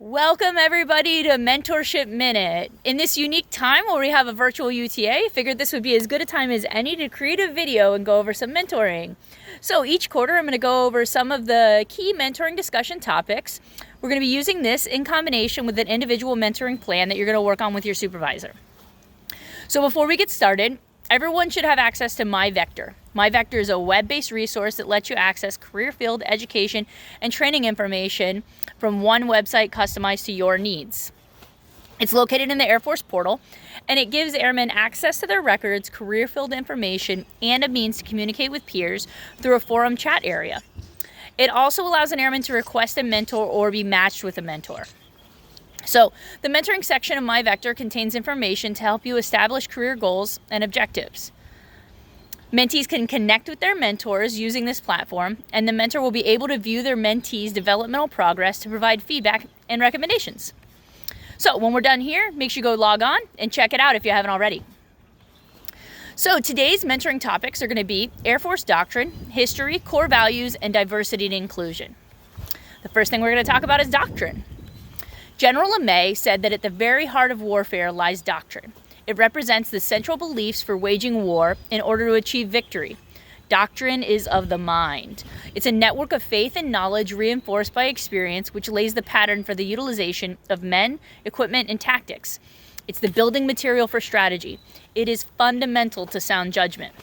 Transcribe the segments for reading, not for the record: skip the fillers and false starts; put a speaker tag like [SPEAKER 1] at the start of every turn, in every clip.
[SPEAKER 1] Welcome everybody to Mentorship Minute. In this unique time where we have a virtual UTA, I figured this would be as good a time as any to create a video and go over some mentoring. So each quarter I'm going to go over some of the key mentoring discussion topics. We're going to be using this in combination with an individual mentoring plan that you're going to work on with your supervisor. So before we get started, everyone should have access to MyVector. MyVector is a web-based resource that lets you access career field education and training information from one website customized to your needs. It's located in the Air Force portal, and it gives airmen access to their records, career field information, and a means to communicate with peers through a forum chat area. It also allows an airman to request a mentor or be matched with a mentor. So the mentoring section of MyVector contains information to help you establish career goals and objectives. Mentees can connect with their mentors using this platform, and the mentor will be able to view their mentee's developmental progress to provide feedback and recommendations. So when we're done here, make sure you go log on and check it out if you haven't already. So today's mentoring topics are going to be Air Force doctrine, history, core values, and diversity and inclusion. The first thing we're going to talk about is doctrine. General LeMay said that at the very heart of warfare lies doctrine. It represents the central beliefs for waging war in order to achieve victory. Doctrine is of the mind. It's a network of faith and knowledge reinforced by experience, which lays the pattern for the utilization of men, equipment, and tactics. It's the building material for strategy. It is fundamental to sound judgment.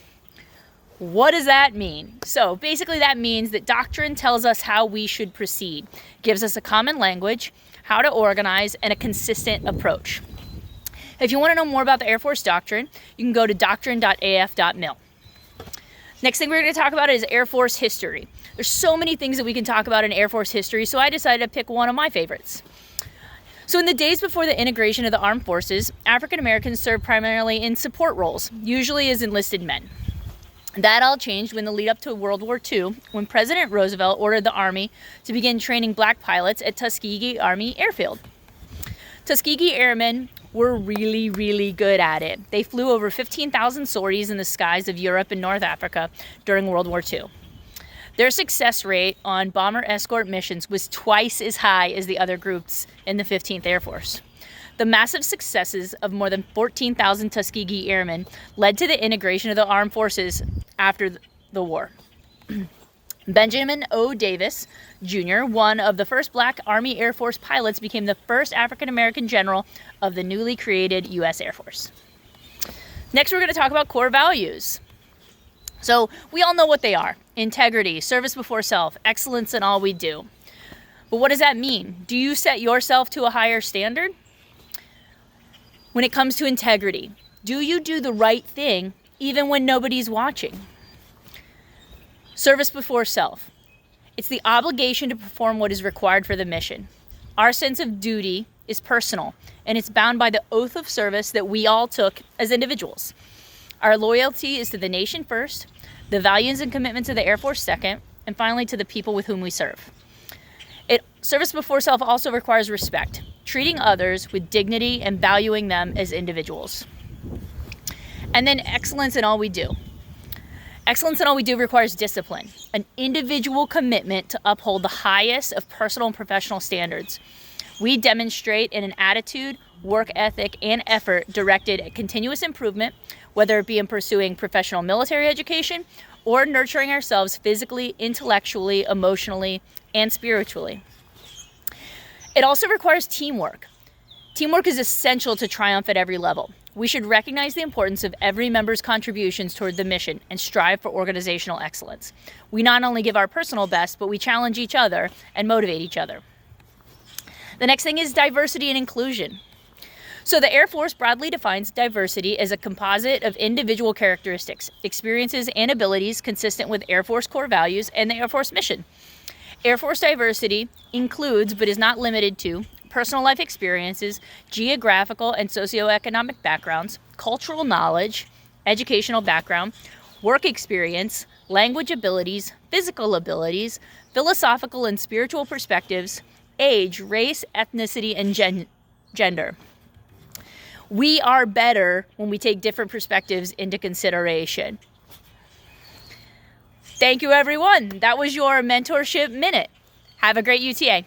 [SPEAKER 1] What does that mean? So basically that means that doctrine tells us how we should proceed, gives us a common language, how to organize, and a consistent approach. If you want to know more about the Air Force doctrine, you can go to doctrine.af.mil. Next thing we're going to talk about is Air Force history. There's so many things that we can talk about in Air Force history, so I decided to pick one of my favorites. So in the days before the integration of the armed forces, African Americans served primarily in support roles, usually as enlisted men. That all changed when the lead up to World War II, when President Roosevelt ordered the Army to begin training black pilots at Tuskegee Army Airfield. Tuskegee Airmen were really good at it. They flew over 15,000 sorties in the skies of Europe and North Africa during World War II. Their success rate on bomber escort missions was twice as high as the other groups in the 15th Air Force. The massive successes of more than 14,000 Tuskegee Airmen led to the integration of the armed forces after the war. Benjamin O. Davis, Jr., one of the first black Army Air Force pilots, became the first African-American general of the newly created U.S. Air Force. Next, we're going to talk about core values. So we all know what they are: integrity, service before self, excellence in all we do. But what does that mean? Do you set yourself to a higher standard? When it comes to integrity, do you do the right thing even when nobody's watching? Service before self. It's the obligation to perform what is required for the mission. Our sense of duty is personal, and it's bound by the oath of service that we all took as individuals. Our loyalty is to the nation first, the values and commitments of the Air Force second, and finally to the people with whom we serve. Service before self also requires respect, treating others with dignity and valuing them as individuals. And then excellence in all we do. Excellence in all we do requires discipline, an individual commitment to uphold the highest of personal and professional standards. We demonstrate in an attitude, work ethic, and effort directed at continuous improvement, whether it be in pursuing professional military education or nurturing ourselves physically, intellectually, emotionally, and spiritually. It also requires teamwork. Teamwork is essential to triumph at every level. We should recognize the importance of every member's contributions toward the mission and strive for organizational excellence. We not only give our personal best, but we challenge each other and motivate each other. The next thing is diversity and inclusion. So the Air Force broadly defines diversity as a composite of individual characteristics, experiences, and abilities consistent with Air Force core values and the Air Force mission. Air Force diversity includes, but is not limited to, personal life experiences, geographical and socioeconomic backgrounds, cultural knowledge, educational background, work experience, language abilities, physical abilities, philosophical and spiritual perspectives, age, race, ethnicity, and gender. We are better when we take different perspectives into consideration. Thank you, everyone. That was your Mentorship Minute. Have a great UTA.